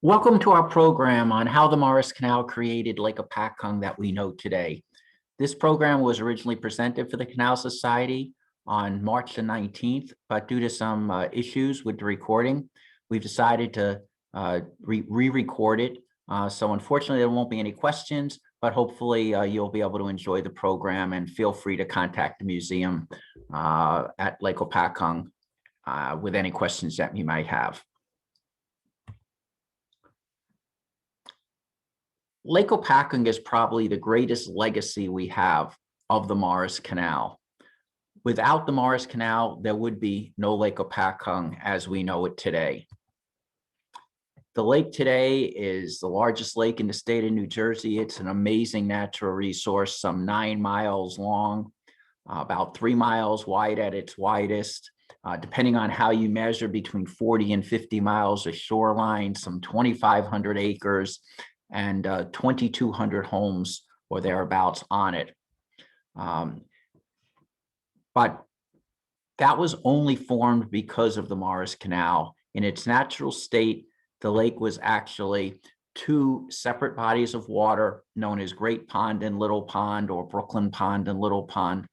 Welcome to our program on how the Morris Canal created Lake Hopatcong that we know today. This program was originally presented for the Canal Society on March the 19th, but due to some issues with the recording, we've decided to re-record it. So unfortunately, there won't be any questions, but hopefully you'll be able to enjoy the program, and feel free to contact the museum at Lake Hopatcong with any questions that you might have. Lake Hopatcong is probably the greatest legacy we have of the Morris Canal. Without the Morris Canal, there would be no Lake Hopatcong as we know it today. The lake today is the largest lake in the state of New Jersey. It's an amazing natural resource, some 9 miles long, about 3 miles wide at its widest. Depending on how you measure, between 40 and 50 miles of shoreline, some 2,500 acres, and 2,200 homes or thereabouts on it. But that was only formed because of the Morris Canal. In its natural state, the lake was actually two separate bodies of water known as Great Pond and Little Pond, or Brooklyn Pond and Little Pond.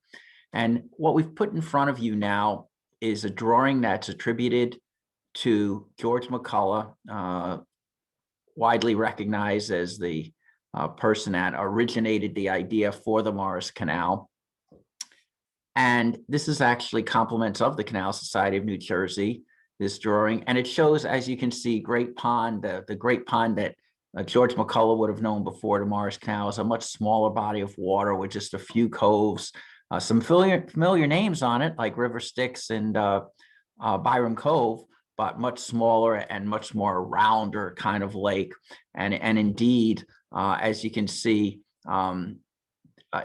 And what we've put in front of you now is a drawing that's attributed to George McCullough, widely recognized as the person that originated the idea for the Morris Canal. And this is actually compliments of the Canal Society of New Jersey, this drawing. And it shows, as you can see, Great Pond, the Great Pond that George McCullough would have known before the Morris Canal, is a much smaller body of water with just a few coves, some familiar names on it, like River Styx and Byram Cove, but much smaller and much more rounder kind of lake. And indeed, as you can see,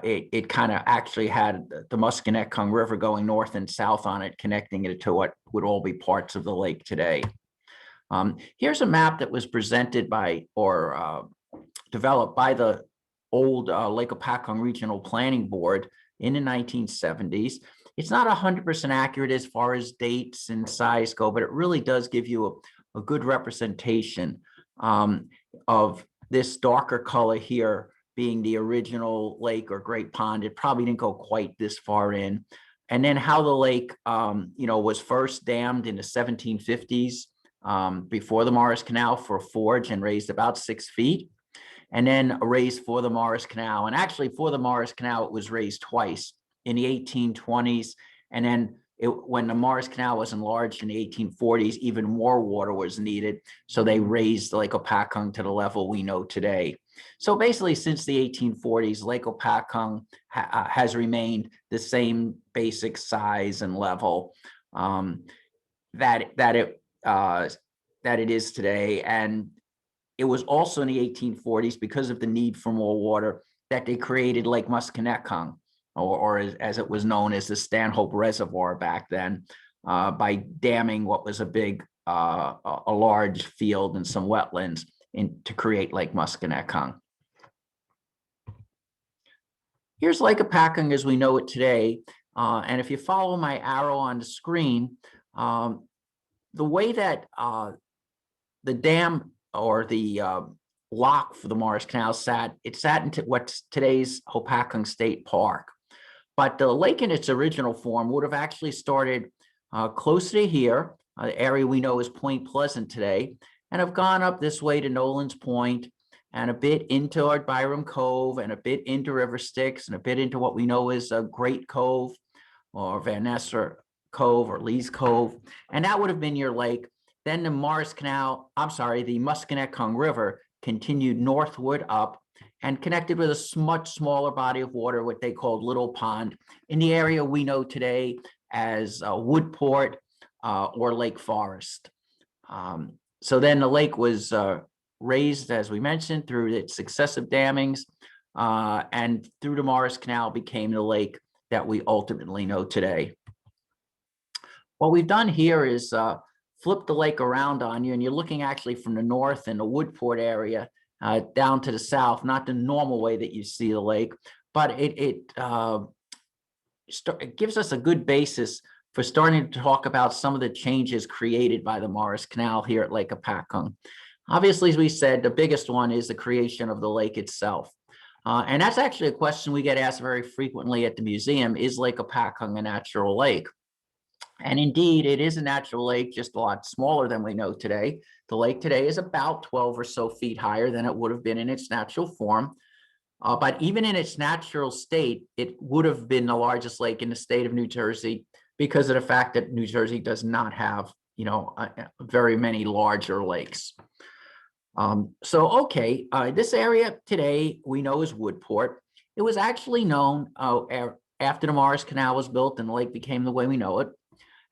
it kind of actually had the Musconetcong River going north and south on it, connecting it to what would all be parts of the lake today. Here's a map that was presented by, or developed by, the old Lake Hopatcong Regional Planning Board in the 1970s. It's not 100% accurate as far as dates and size go, but it really does give you a good representation of this darker color here being the original lake or Great Pond. It probably didn't go quite this far in. And then how the lake was first dammed in the 1750s before the Morris Canal for a forge, and raised about 6 feet. And then raised for the Morris Canal. And actually for the Morris Canal, it was raised twice, in the 1820s. And then when the Morris Canal was enlarged in the 1840s, even more water was needed. So they raised Lake Hopatcong to the level we know today. So basically, since the 1840s, Lake Hopatcong has remained the same basic size and level that it is today. And it was also in the 1840s, because of the need for more water, that they created Lake Musconetcong, or as it was known as the Stanhope Reservoir back then, by damming what was a large field and some wetlands to create Lake Musconetcong. Here's Lake Hopatcong as we know it today. And if you follow my arrow on the screen, the way that the dam, or the lock for the Morris Canal sat into what's today's Hopatcong State Park. But the lake in its original form would have actually started closer to here, the area we know as Point Pleasant today, and have gone up this way to Nolan's Point, and a bit into our Byram Cove, and a bit into River Styx, and a bit into what we know as Great Cove, or Vanessa Cove, or Lee's Cove. And that would have been your lake. Then the the Musconetcong River continued northward up and connected with a much smaller body of water, what they called Little Pond, in the area we know today as Woodport or Lake Forest. So then the lake was raised, as we mentioned, through its successive dammings, and through the Morris Canal became the lake that we ultimately know today. What we've done here is flip the lake around on you, and you're looking actually from the north in the Woodport area down to the south, not the normal way that you see the lake, but it gives us a good basis for starting to talk about some of the changes created by the Morris Canal here at Lake Hopatcong. Obviously, as we said, the biggest one is the creation of the lake itself. And that's actually a question we get asked very frequently at the museum: is Lake Hopatcong a natural lake? And indeed, it is a natural lake, just a lot smaller than we know today. The lake today is about 12 or so feet higher than it would have been in its natural form. But even in its natural state, it would have been the largest lake in the state of New Jersey because of the fact that New Jersey does not have, very many larger lakes. This area today we know is Woodport. It was actually known after the Morris Canal was built and the lake became the way we know it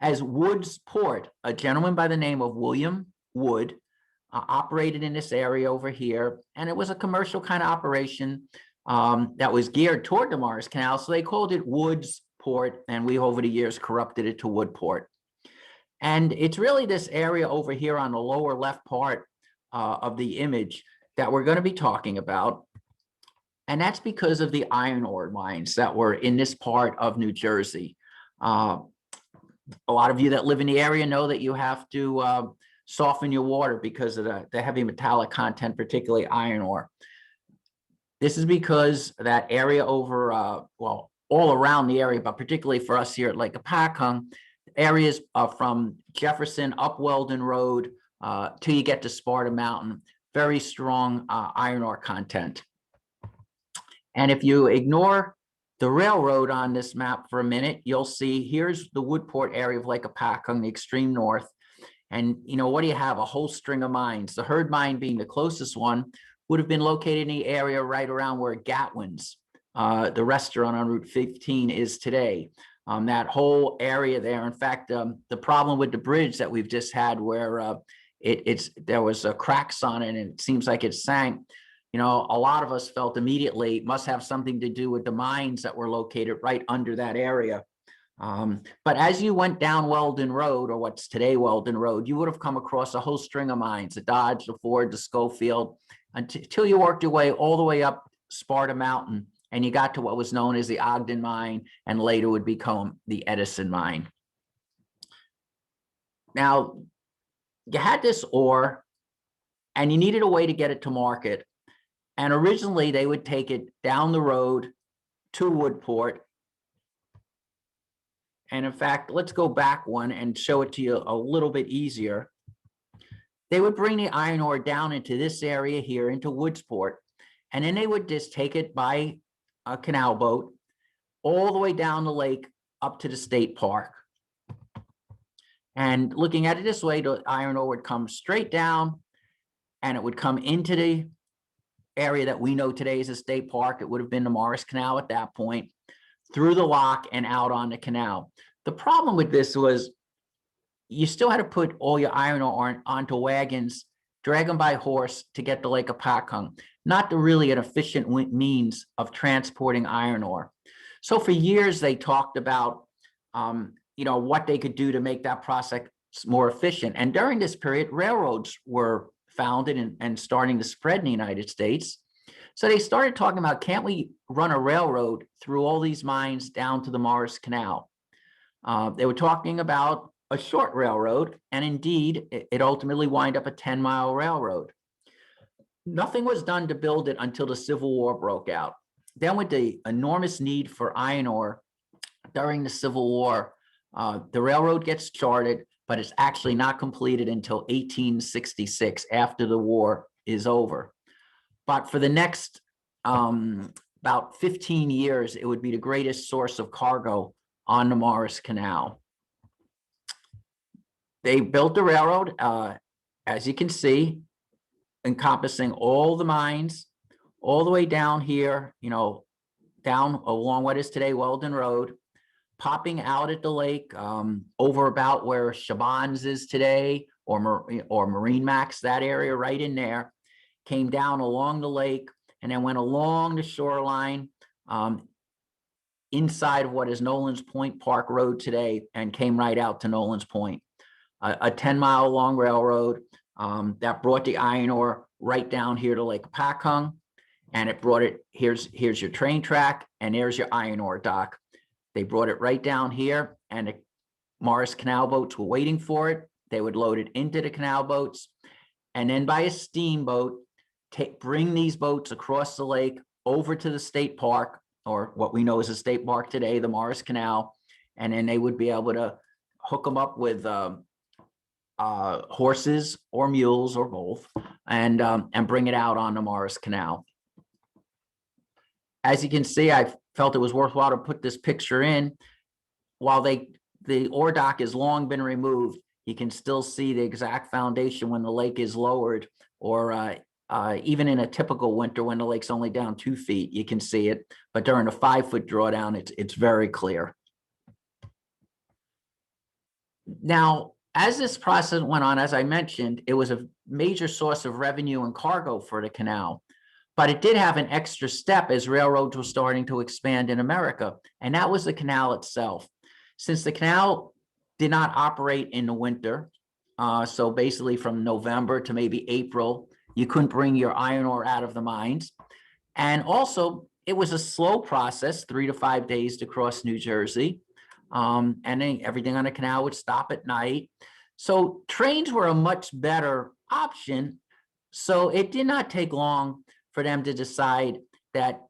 as Wood's Port. A gentleman by the name of William Wood operated in this area over here, and it was a commercial kind of operation that was geared toward the Morris Canal, so they called it Wood's Port, and we over the years corrupted it to Woodport. And it's really this area over here on the lower left part of the image that we're going to be talking about. And that's because of the iron ore mines that were in this part of New Jersey. A lot of you that live in the area know that you have to soften your water because of the heavy metallic content, particularly iron ore. This is because that area over, all around the area, but particularly for us here at Lake Hopatcong, areas from Jefferson up Weldon Road till you get to Sparta Mountain, very strong iron ore content. And if you ignore the railroad on this map for a minute, you'll see here's the Woodport area of Lake Hopatcong, the extreme north. And what do you have? A whole string of mines. The Herd mine being the closest one would have been located in the area right around where Gatwin's, the restaurant on Route 15, is today. That whole area there. In fact, the problem with the bridge that we've just had where there was cracks on it and it seems like it sank, a lot of us felt immediately it must have something to do with the mines that were located right under that area. But as you went down Weldon Road, or what's today Weldon Road, you would have come across a whole string of mines, the Dodge, the Ford, the Schofield, until you worked your way all the way up Sparta Mountain and you got to what was known as the Ogden mine and later would become the Edison mine. Now, you had this ore and you needed a way to get it to market. And originally they would take it down the road to Woodport. And in fact, let's go back one and show it to you a little bit easier. They would bring the iron ore down into this area here, into Woodport, and then they would just take it by a canal boat all the way down the lake up to the state park. And looking at it this way, the iron ore would come straight down and it would come into the area that we know today as a state park. It would have been the Morris Canal at that point, through the lock and out on the canal. The problem with this was you still had to put all your iron ore onto wagons, drag them by horse to get to Lake Hopatcong, not really an efficient means of transporting iron ore. So for years, they talked about, what they could do to make that process more efficient. And during this period, railroads were founded and starting to spread in the United States. So they started talking about, can't we run a railroad through all these mines down to the Morris Canal? They were talking about a short railroad, and indeed, it ultimately wound up a 10-mile railroad. Nothing was done to build it until the Civil War broke out. Then with the enormous need for iron ore during the Civil War, the railroad gets charted, but it's actually not completed until 1866, after the war is over. But for the next about 15 years, it would be the greatest source of cargo on the Morris Canal. They built the railroad, as you can see, encompassing all the mines, all the way down here, down along what is today Weldon Road, popping out at the lake over about where Chabon's is today, or Marine Max, that area right in there, came down along the lake and then went along the shoreline inside of what is Nolan's Point Park Road today and came right out to Nolan's Point. A 10-mile long railroad that brought the iron ore right down here to Lake Hopatcong, and it brought it, here's your train track, and there's your iron ore dock. They brought it right down here, and the Morris Canal boats were waiting for it. They would load it into the canal boats, and then by a steamboat, bring these boats across the lake over to the state park, or what we know as a state park today, the Morris Canal, and then they would be able to hook them up with horses or mules or both, and bring it out on the Morris Canal. As you can see, I felt it was worthwhile to put this picture in. While the ore dock has long been removed, you can still see the exact foundation when the lake is lowered, or even in a typical winter when the lake's only down 2 feet, you can see it. But during a 5-foot drawdown, it's very clear. Now, as this process went on, as I mentioned, it was a major source of revenue and cargo for the canal. But it did have an extra step as railroads were starting to expand in America, and that was the canal itself. Since the canal did not operate in the winter, so basically from November to maybe April, you couldn't bring your iron ore out of the mines. And also, it was a slow process, 3 to 5 days to cross New Jersey. And then everything on the canal would stop at night. So trains were a much better option. So it did not take long for them to decide that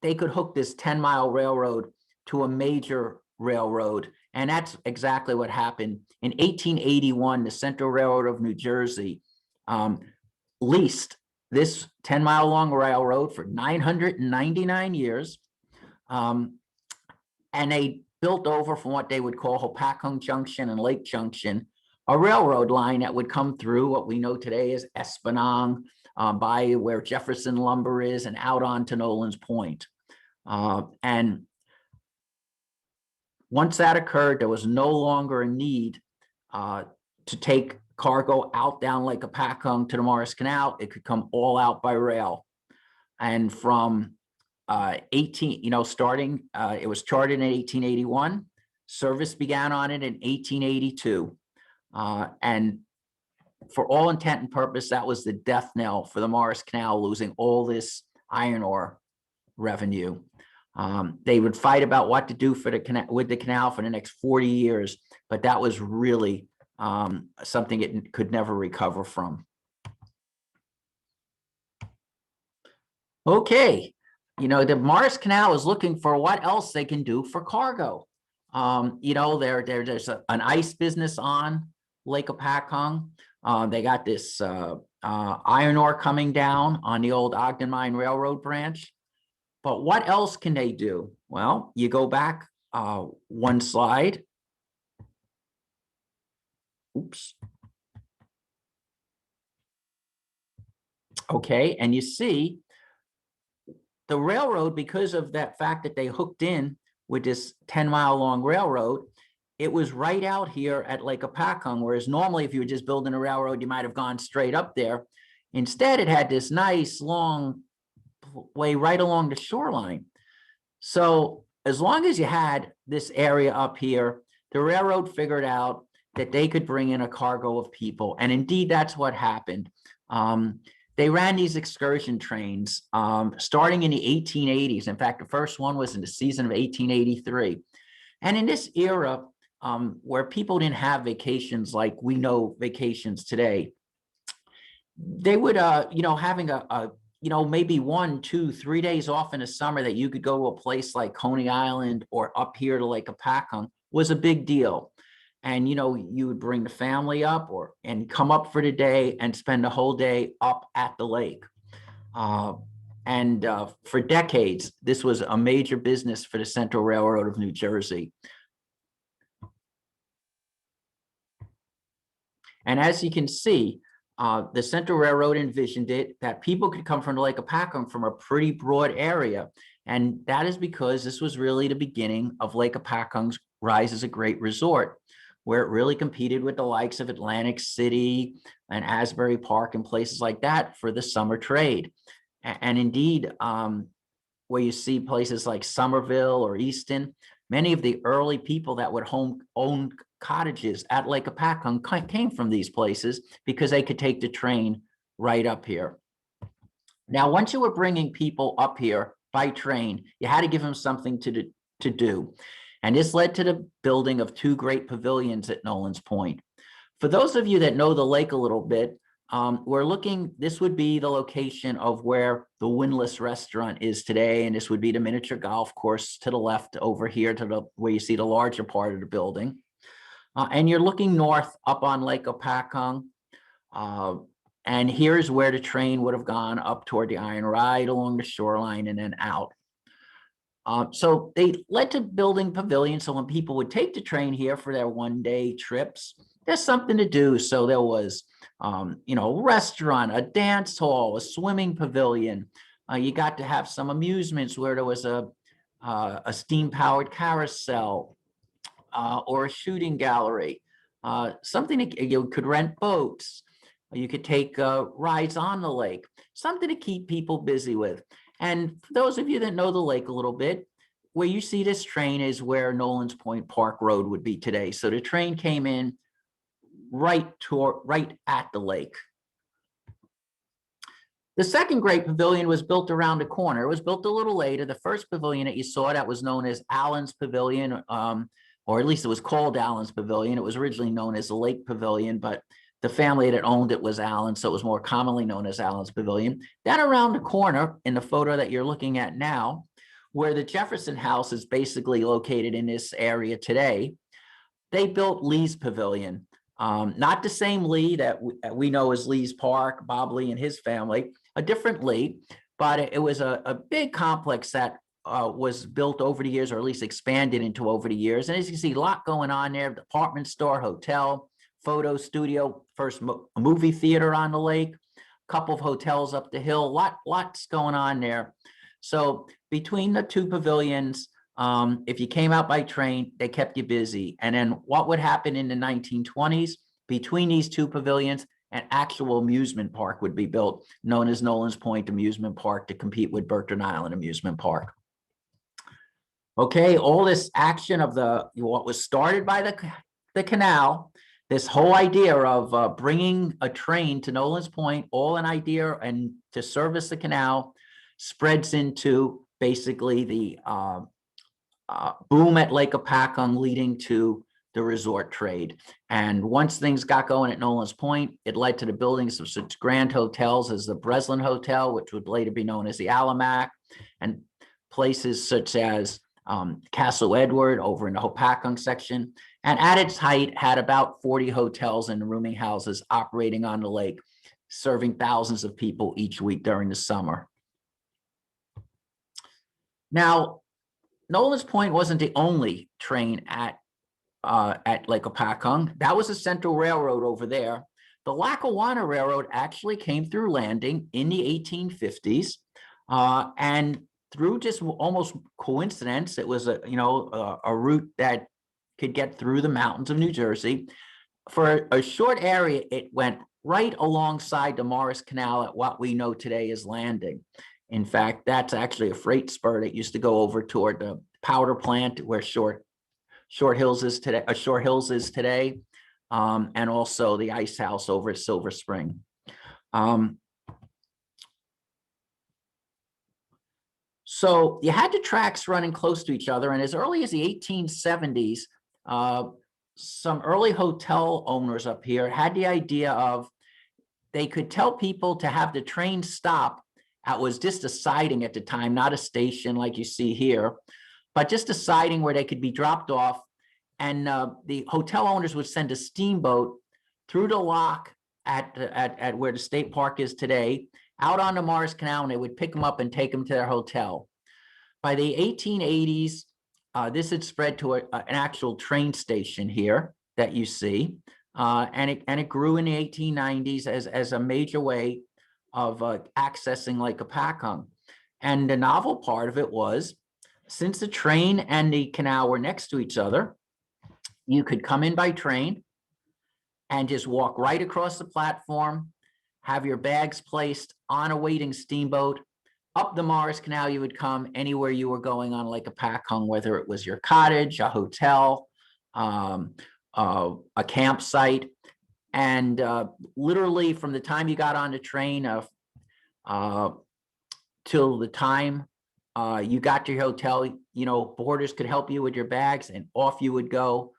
they could hook this 10-mile railroad to a major railroad. And that's exactly what happened. In 1881, the Central Railroad of New Jersey leased this 10-mile long railroad for 999 years. And they built over from what they would call Hopatcong Junction and Lake Junction, a railroad line that would come through what we know today as Esplanade, by where Jefferson Lumber is, and out on to Nolan's Point. And once that occurred, there was no longer a need to take cargo out down Lake Hopatcong to the Morris Canal. It could come all out by rail. And from starting, it was chartered in 1881. Service began on it in 1882. And for all intent and purpose, that was the death knell for the Morris Canal, losing all this iron ore revenue. They would fight about what to do for with the canal for the next 40 years, but that was really something it could never recover from. Okay, the Morris Canal is looking for what else they can do for cargo. There's an ice business on Lake Hopatcong. They got this iron ore coming down on the old Ogden Mine Railroad branch. But what else can they do? Well, you go back one slide. Oops. Okay, and you see the railroad, because of that fact that they hooked in with this 10-mile long railroad, it was right out here at Lake Hopatcong, whereas normally if you were just building a railroad, you might have gone straight up there. Instead, it had this nice long way right along the shoreline. So as long as you had this area up here, the railroad figured out that they could bring in a cargo of people. And indeed, that's what happened. They ran these excursion trains starting in the 1880s. In fact, the first one was in the season of 1883. And in this era, where people didn't have vacations like we know vacations today, they would, having maybe 1, 2, 3 days off in the summer that you could go to a place like Coney Island or up here to Lake Hopatcong was a big deal. And, you would bring the family up and come up for the day and spend the whole day up at the lake. And for decades, this was a major business for the Central Railroad of New Jersey. And as you can see, the Central Railroad envisioned it that people could come from Lake Hopatcong from a pretty broad area. And that is because this was really the beginning of Lake Hopatcong's rise as a great resort, where it really competed with the likes of Atlantic City and Asbury Park and places like that for the summer trade. And indeed, where you see places like Somerville or Easton, many of the early people that would own cottages at Lake Hopatcong came from these places because they could take the train right up here. Now, once you were bringing people up here by train, you had to give them something to do. And this led to the building of 2 great pavilions at Nolan's Point. For those of you that know the lake a little bit, we're looking, this would be the location of where the Windlass Restaurant is today. And this would be the miniature golf course to the left over here to the where you see the larger part of the building. And you're looking north up on Lake Hopatcong. And here's where the train would have gone up toward the Iron Ride along the shoreline and then out. So they led to building pavilions. So when people would take the train here for their one-day trips, there's something to do. So there was, you know, a restaurant, a dance hall, a swimming pavilion. You got to have some amusements where there was a steam-powered carousel or a shooting gallery. Something you could rent boats. You could take rides on the lake. Something to keep people busy with. And for those of you that know the lake a little bit, where you see this train is where Nolan's Point Park Road would be today. So the train came in right at the lake. The second great pavilion was built around the corner. It was built a little later. The first pavilion that you saw that was known as Allen's Pavilion, or at least it was called Allen's Pavilion. It was originally known as the Lake Pavilion, but the family that owned it was Allen, so it was more commonly known as Allen's Pavilion. Then around the corner in the photo that you're looking at now, where the Jefferson House is basically located in this area today, they built Lee's Pavilion. Not the same Lee that we know as Lee's Park, Bob Lee and his family, a different Lee, but it was a big complex that was built over the years, or at least expanded into over the years. And as you can see, a lot going on there, department store, hotel, photo studio, first movie theater on the lake, a couple of hotels up the hill, lots going on there. So between the two pavilions, if you came out by train, they kept you busy. And then what would happen in the 1920s, between these two pavilions, an actual amusement park would be built, known as Nolan's Point Amusement Park, to compete with Bertrand Island Amusement Park. Okay, all this action of what was started by the canal, this whole idea of bringing a train to Nolan's Point, all an idea and to service the canal, spreads into basically the boom at Lake Hopatcong, leading to the resort trade. And once things got going at Nolan's Point, it led to the buildings of such grand hotels as the Breslin Hotel, which would later be known as the Alamac, and places such as Castle Edward over in the Hopatcong section. And at its height, had about 40 hotels and rooming houses operating on the lake, serving thousands of people each week during the summer. Now, Nolan's Point wasn't the only train at Lake Hopatcong. That was the Central Railroad over there. The Lackawanna Railroad actually came through landing in the 1850s, and through just almost coincidence, it was a route that could get through the mountains of New Jersey. For a short area, it went right alongside the Morris Canal at what we know today as Landing. In fact, that's actually a freight spur that used to go over toward the powder plant where Short Hills is today, and also the ice house over at Silver Spring. So you had the tracks running close to each other, and as early as the 1870s, some early hotel owners up here had the idea of they could tell people to have the train stop. It was just a siding at the time, not a station like you see here, but just a siding where they could be dropped off. And the hotel owners would send a steamboat through the lock at where the state park is today, out on the Morris Canal, and they would pick them up and take them to their hotel. By the 1880s, this had spread to an actual train station here that you see, and it grew in the 1890s as a major way of accessing Lake Hopatcong. And the novel part of it was, since the train and the canal were next to each other, you could come in by train and just walk right across the platform, have your bags placed on a waiting steamboat. Up the Morris Canal, you would come anywhere you were going on Lake Hopatcong, whether it was your cottage, a hotel, a campsite. And literally from the time you got on the train till the time you got to your hotel, boarders could help you with your bags, and off you would go.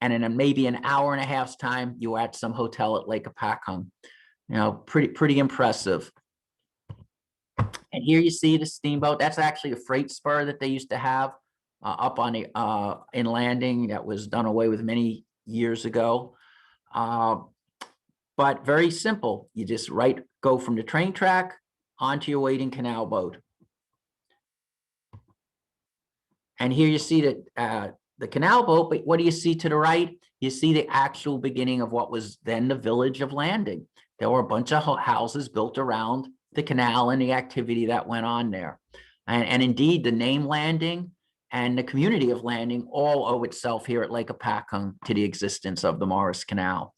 and in maybe an hour and a half's time, you were at some hotel at Lake Hopatcong. You know, pretty impressive. And here you see the steamboat. That's actually a freight spur that they used to have up on the in Landing that was done away with many years ago. But very simple. You just go from the train track onto your waiting canal boat. And here you see the canal boat, but what do you see to the right? You see the actual beginning of what was then the village of Landing. There were a bunch of houses built around the canal and the activity that went on there. And indeed, the name Landing and the community of Landing all owe itself here at Lake Hopatcong to the existence of the Morris Canal.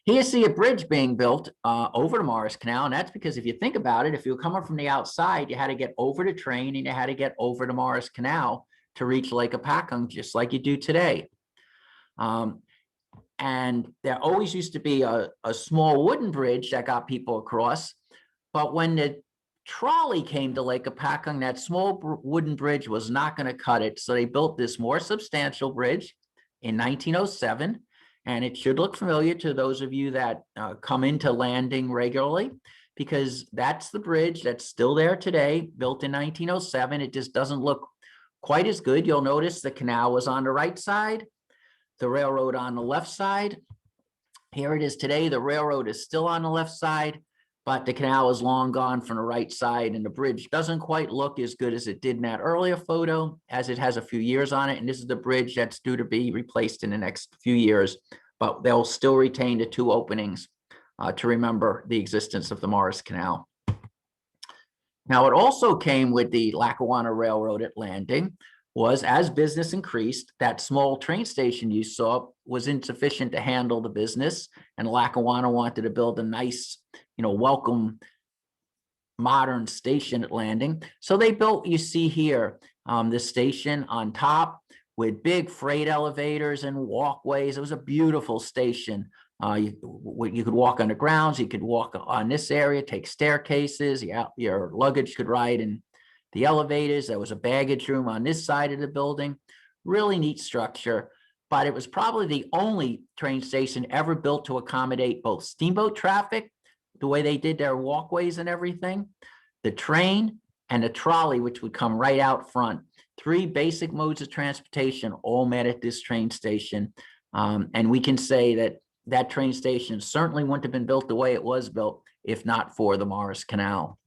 Here you see a bridge being built over the Morris Canal, and that's because if you think about it, if you were coming from the outside, you had to get over the train and you had to get over the Morris Canal to reach Lake Hopatcong, just like you do today. And there always used to be a small wooden bridge that got people across, but when the trolley came to Lake Hopatcong, that small wooden bridge was not going to cut it, so they built this more substantial bridge in 1907. And it should look familiar to those of you that come into Landing regularly, because that's the bridge that's still there today, built in 1907. It just doesn't look quite as good. You'll notice the canal was on the right side, the railroad on the left side. Here it is today. The railroad is still on the left side, but the canal is long gone from the right side, and the bridge doesn't quite look as good as it did in that earlier photo, as it has a few years on it. And this is the bridge that's due to be replaced in the next few years, but they'll still retain the two openings to remember the existence of the Morris Canal. Now, it also came with the Lackawanna Railroad at Landing was, as business increased, that small train station you saw was insufficient to handle the business, and Lackawanna wanted to build a nice, welcome, modern station at Landing. So they built, you see here, this station on top with big freight elevators and walkways. It was a beautiful station. You could walk on the grounds, you could walk on this area, take staircases, your luggage could ride in the elevators. There was a baggage room on this side of the building. Really neat structure, but it was probably the only train station ever built to accommodate both steamboat traffic, the way they did their walkways and everything, the train, and the trolley, which would come right out front. Three basic modes of transportation all met at this train station. And we can say that that train station certainly wouldn't have been built the way it was built if not for the Morris Canal.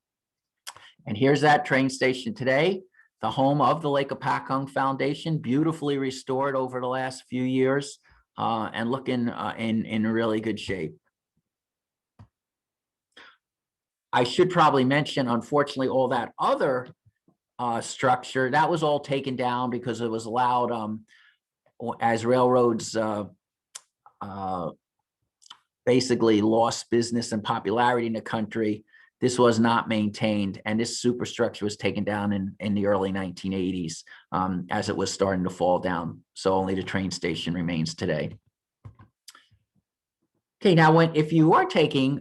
And here's that train station today, the home of the Lake Hopatcong Foundation, beautifully restored over the last few years and looking in really good shape. I should probably mention, unfortunately, all that other structure, that was all taken down because it was allowed as railroads basically lost business and popularity in the country. This was not maintained, and this superstructure was taken down in the early 1980s as it was starting to fall down. So only the train station remains today. Okay, now if you are taking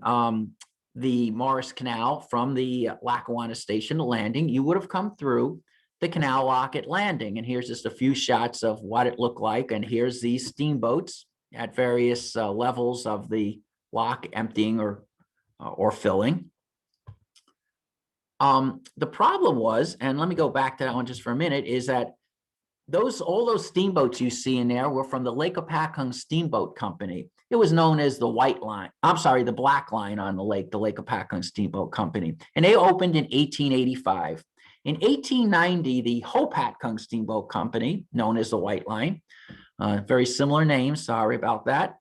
the Morris Canal from the Lackawanna Station to Landing, you would have come through the canal lock at Landing. And here's just a few shots of what it looked like. And here's these steamboats at various levels of the lock emptying or filling. The problem was, and let me go back to that one just for a minute, is that all those steamboats you see in there were from the Lake Hopatcong Steamboat Company. It was known as the White Line. I'm sorry, the Black Line on the Lake Hopatcong Steamboat Company. And they opened in 1885. In 1890, the Hopatcong Steamboat Company, known as the White Line, very similar name, sorry about that.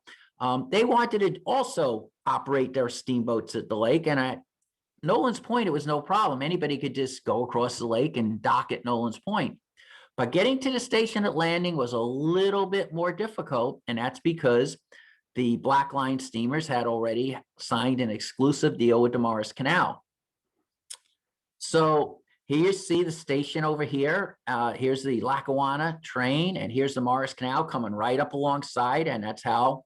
They wanted to also operate their steamboats at the lake. And at Nolan's Point, it was no problem. Anybody could just go across the lake and dock at Nolan's Point. But getting to the station at Landing was a little bit more difficult, and that's because the Black Line steamers had already signed an exclusive deal with the Morris Canal. So here you see the station over here. Here's the Lackawanna train, and here's the Morris Canal coming right up alongside, and that's how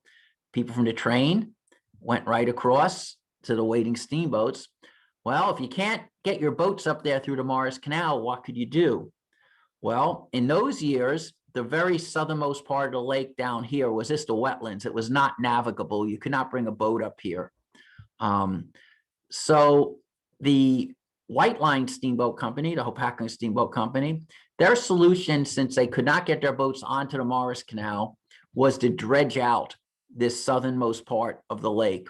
people from the train went right across to the waiting steamboats. Well, if you can't get your boats up there through the Morris Canal, what could you do? Well, in those years, the very southernmost part of the lake down here was just the wetlands. It was not navigable. You could not bring a boat up here. So the White Line Steamboat Company, the Hopatcong Steamboat Company, their solution, since they could not get their boats onto the Morris Canal, was to dredge out this southernmost part of the lake,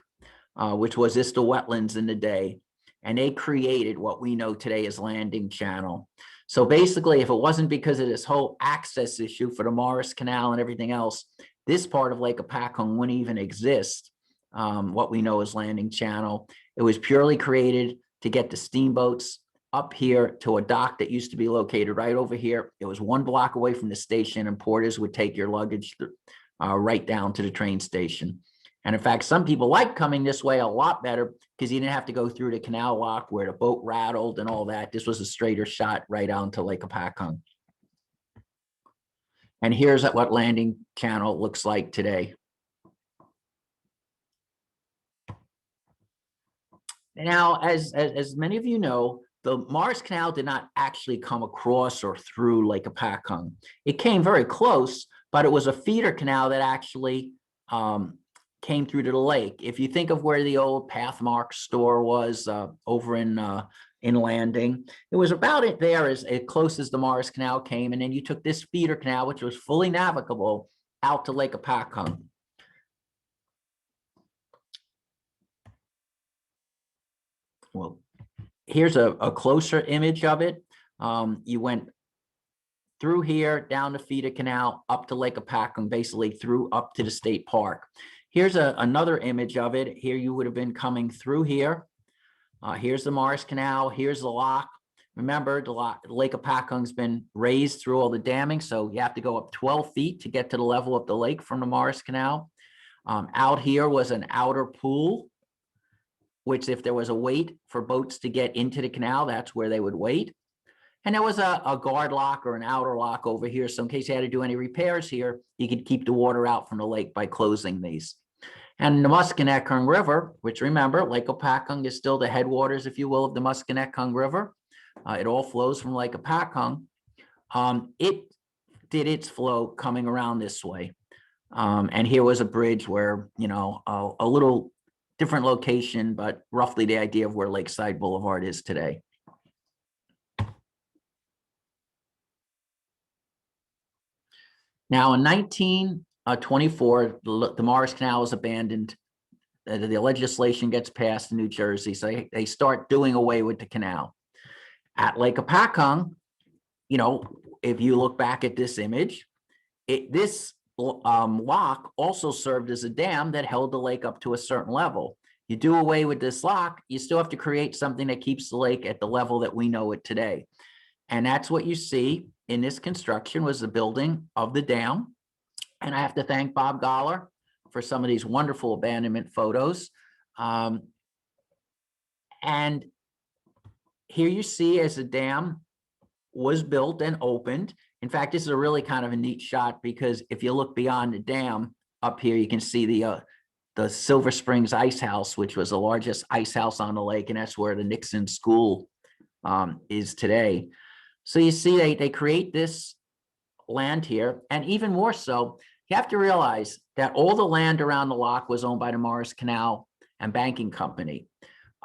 which was just the wetlands in the day. And they created what we know today as Landing Channel. So basically, if it wasn't because of this whole access issue for the Morris Canal and everything else, this part of Lake Hopatcong wouldn't even exist, what we know as Landing Channel. It was purely created to get the steamboats up here to a dock that used to be located right over here. It was 1 block away from the station, and porters would take your luggage right down to the train station. And in fact, some people like coming this way a lot better because you didn't have to go through the canal lock where the boat rattled and all that. This was a straighter shot right onto Lake Hopatcong. And here's what Landing Channel looks like today. Now, as many of you know, the Morris Canal did not actually come across or through Lake Hopatcong. It came very close, but it was a feeder canal that actually came through to the lake. If you think of where the old Pathmark store was over in Landing, it was about it there as close as the Morris Canal came, and then you took this feeder canal, which was fully navigable, out to Lake Hopatcong. Well, here's a closer image of it. You went through here, down the feeder canal, up to Lake Hopatcong, basically through up to the state park. Here's another image of it. Here you would have been coming through here. Here's the Morris Canal. Here's the lock. Remember, the Lake Hopatcong's been raised through all the damming, so you have to go up 12 feet to get to the level of the lake from the Morris Canal. Out here was an outer pool, which if there was a wait for boats to get into the canal, that's where they would wait. And there was a guard lock or an outer lock over here. So in case you had to do any repairs here, you could keep the water out from the lake by closing these. And the Musconetcong River, which remember, Lake Hopatcong is still the headwaters, if you will, of the Musconetcong River. It all flows from Lake Hopatcong. It did its flow coming around this way. And here was a bridge where, you know, a little different location, but roughly the idea of where Lakeside Boulevard is today. Now, in 1924, the Morris Canal was abandoned. The legislation gets passed in New Jersey, so they start doing away with the canal. At Lake Hopatcong, you know, if you look back at this image, this lock also served as a dam that held the lake up to a certain level. You do away with this lock, you still have to create something that keeps the lake at the level that we know it today. And that's what you see in this construction was the building of the dam. And I have to thank Bob Goller for some of these wonderful abandonment photos. And here you see as the dam was built and opened. In fact, this is a really kind of a neat shot because if you look beyond the dam up here, you can see the Silver Springs Ice House, which was the largest ice house on the lake. And that's where the Nixon School is today. So you see they create this land here. And even more so, you have to realize that all the land around the lock was owned by the Morris Canal and Banking Company.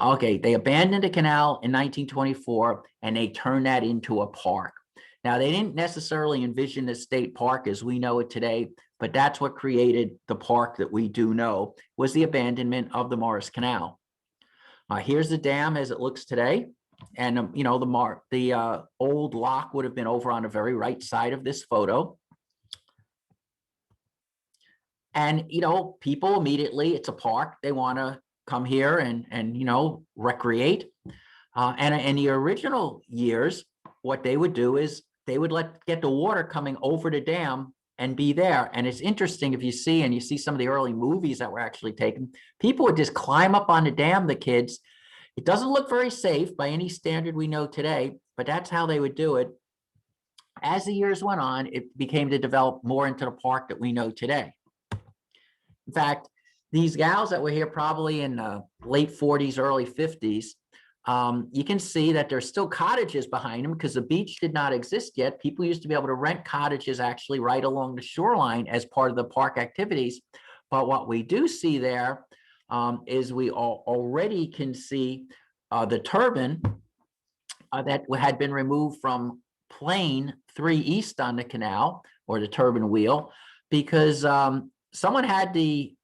Okay, they abandoned the canal in 1924 and they turned that into a park. Now, they didn't necessarily envision the state park as we know it today, but that's what created the park that we do know was the abandonment of the Morris Canal. Here's the dam as it looks today. And, you know, the old lock would have been over on the very right side of this photo. And, you know, people immediately, it's a park. They want to come here and you know, recreate. And in the original years, what they would do is they would get the water coming over the dam and be there. And it's interesting if you see, and you see some of the early movies that were actually taken, people would just climb up on the dam, the kids. It doesn't look very safe by any standard we know today, but that's how they would do it. As the years went on, it became to develop more into the park that we know today. In fact, these gals that were here probably in the late 40s, early 50s, You can see that there's still cottages behind them because the beach did not exist yet. People used to be able to rent cottages actually right along the shoreline as part of the park activities. But what we do see there is we already can see the turbine that had been removed from plane 3 East on the canal, or the turbine wheel, because someone had the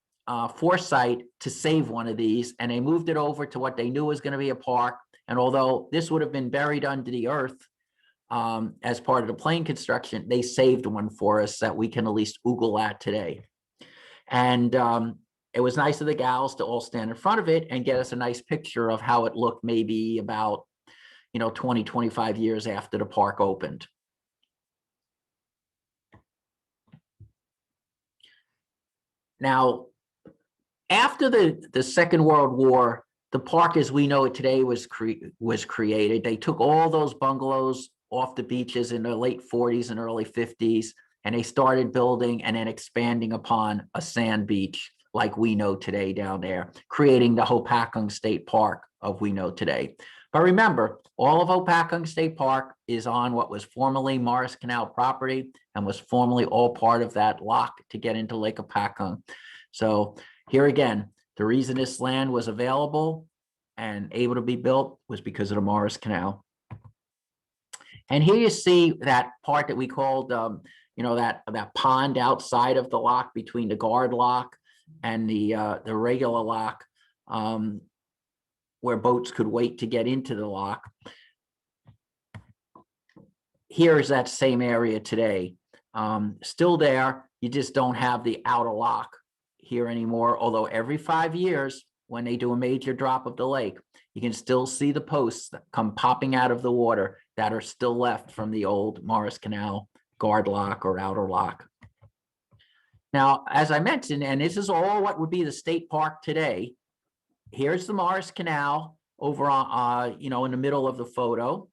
foresight to save one of these, and they moved it over to what they knew was going to be a park. And although this would have been buried under the earth as part of the plane construction, they saved one for us that we can at least Google at today. And it was nice of the gals to all stand in front of it and get us a nice picture of how it looked maybe about 20, 25 years after the park opened. Now, after the Second World War, the park as we know it today was created. They took all those bungalows off the beaches in the late 40s and early 50s, and they started building and then expanding upon a sand beach like we know today down there, creating the Hopatcong State Park of we know today. But remember, all of Hopatcong State Park is on what was formerly Morris Canal property and was formerly all part of that lock to get into Lake Hopatcong. So here again, the reason this land was available and able to be built was because of the Morris Canal. And here you see that part that we called, that pond outside of the lock between the guard lock and the regular lock, where boats could wait to get into the lock. Here is that same area today. Still there, you just don't have the outer lock here anymore, although every 5 years, when they do a major drop of the lake, you can still see the posts that come popping out of the water that are still left from the old Morris Canal guard lock or outer lock. Now, as I mentioned, and this is all what would be the state park today, here's the Morris Canal over on, in the middle of the photo.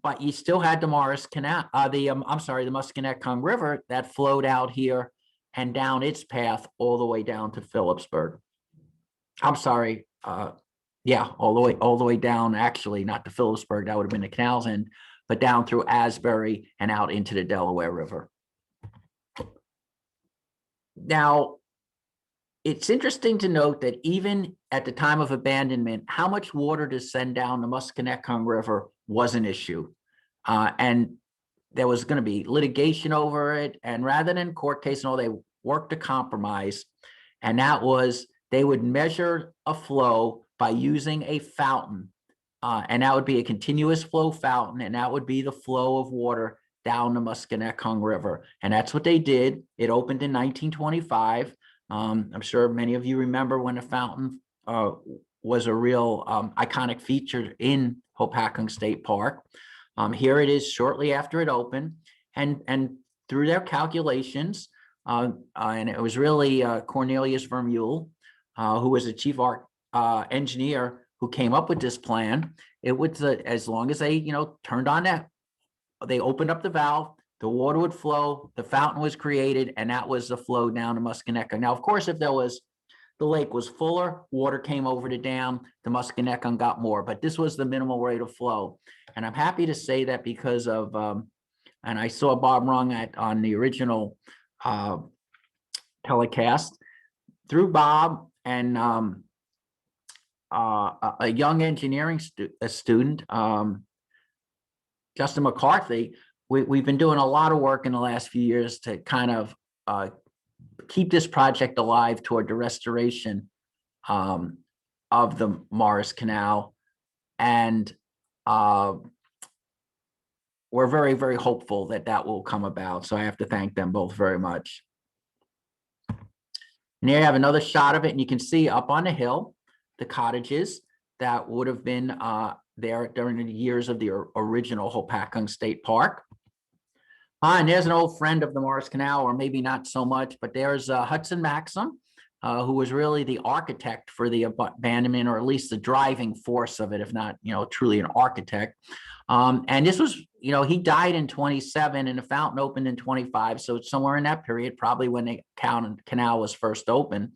But you still had the Morris Canal, the Musconetcong River that flowed out here and down its path all the way down to Phillipsburg. I'm sorry, all the way down, actually, not to Phillipsburg, that would have been the canal's end, but down through Asbury and out into the Delaware River. Now, it's interesting to note that even at the time of abandonment, how much water to send down the Musconetcong River was an issue. And there was going to be litigation over it. And rather than court case and all, they worked a compromise. And that was, they would measure a flow by using a fountain. And that would be a continuous flow fountain. And that would be the flow of water down the Musconetcong River. And that's what they did. It opened in 1925. I'm sure many of you remember when the fountain was a real iconic feature in Hopatcong State Park. Here it is shortly after it opened, and through their calculations, and it was really Cornelius Vermeulen, who was the chief engineer who came up with this plan. It was as long as they turned on that, they opened up the valve, the water would flow, the fountain was created, and that was the flow down to Musconetcong. Now, of course, if the lake was fuller, water came over the dam, the Musconetcong got more, but this was the minimal rate of flow. And I'm happy to say that because of, and I saw Bob Rung on the original telecast, through Bob and a young engineering student, Justin McCarthy, we've been doing a lot of work in the last few years to kind of keep this project alive toward the restoration of the Morris Canal. And we're very, very hopeful that that will come about. So I have to thank them both very much. And here you have another shot of it, and you can see up on the hill, the cottages that would have been there during the years of the original Hopatcong State Park. And there's an old friend of the Morris Canal, or maybe not so much, but there's Hudson Maxim, who was really the architect for the abandonment, or at least the driving force of it, if not, truly an architect. And this was, he died in 27 and the fountain opened in 25. So it's somewhere in that period, probably when the canal was first opened.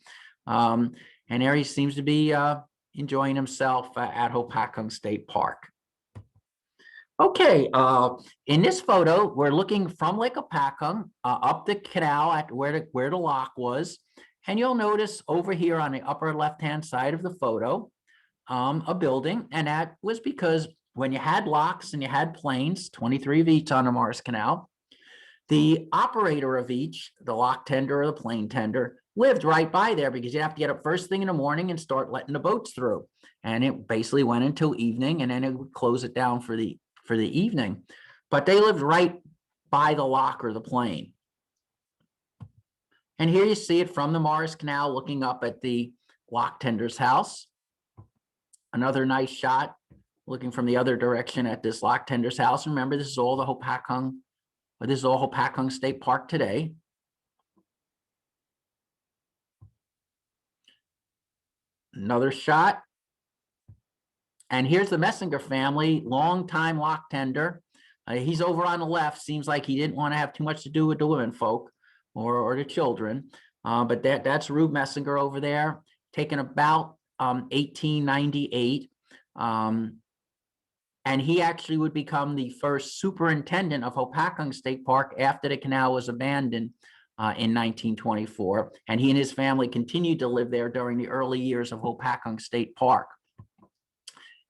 And there he seems to be enjoying himself at Hopatcong State Park. Okay, in this photo, we're looking from Lake Hopatcong up the canal at where the lock was. And you'll notice over here on the upper left-hand side of the photo, a building. And that was because when you had locks and you had planes, 23 of each on the Morris Canal, the operator of each, the lock tender or the plane tender, lived right by there because you have to get up first thing in the morning and start letting the boats through. And it basically went until evening, and then it would close it down for the evening. But they lived right by the lock or the plane. And here you see it from the Morris Canal looking up at the lock tender's house. Another nice shot looking from the other direction at this lock tender's house. Remember, this is all the Hopatcong, but this is all Hopatcong State Park today. Another shot. And here's the Messinger family, longtime lock tender. He's over on the left. Seems like he didn't want to have too much to do with the women folk or the children. But that's Rube Messinger over there, taken about 1898. And he actually would become the first superintendent of Hopatcong State Park after the canal was abandoned in 1924. And he and his family continued to live there during the early years of Hopatcong State Park.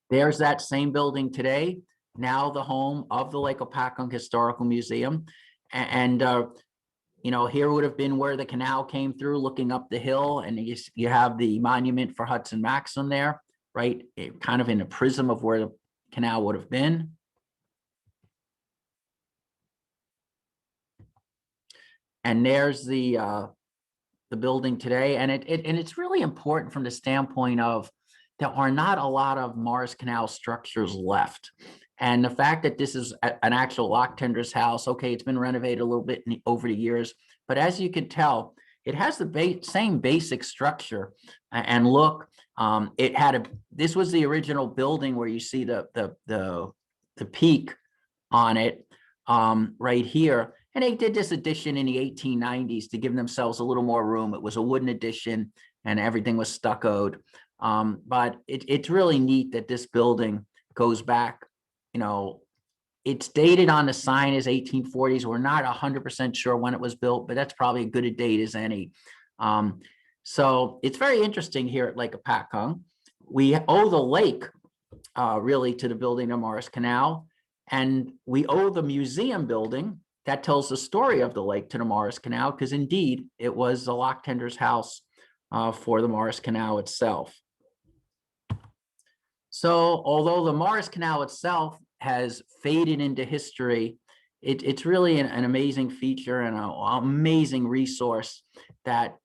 There's that same building today, now the home of the Lake Hopatcong Historical Museum. And you know, here would have been where the canal came through, looking up the hill, and you have the monument for Hudson Maxim there, right? Kind of in a prism of where the canal would have been. And there's the building today, and it's really important from the standpoint of there are not a lot of Morris Canal structures left. And the fact that this is an actual lock tender's house, okay, it's been renovated a little bit over the years, but as you can tell, it has the same basic structure and look. It had this was the original building where you see the peak on it right here. And they did this addition in the 1890s to give themselves a little more room. It was a wooden addition and everything was stuccoed. But it's really neat that this building goes back, you know, it's dated on the sign as 1840s. We're not 100% sure when it was built, but that's probably as good a date as any. So it's very interesting here at Lake Hopatcong. We owe the lake really to the building of Morris Canal, and we owe the museum building that tells the story of the lake to the Morris Canal, because indeed it was the lock tender's house for the Morris Canal itself. So although the Morris Canal itself has faded into history, it's really an amazing feature and an amazing resource that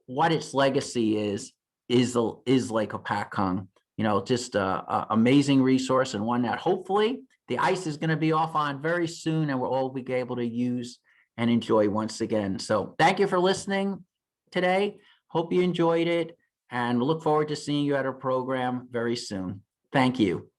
what its legacy is Lake Hopatcong. You know, just a amazing resource, and one that hopefully the ice is going to be off on very soon and we'll all be able to use and enjoy once again. So thank you for listening today. Hope you enjoyed it, and look forward to seeing you at our program very soon. Thank you.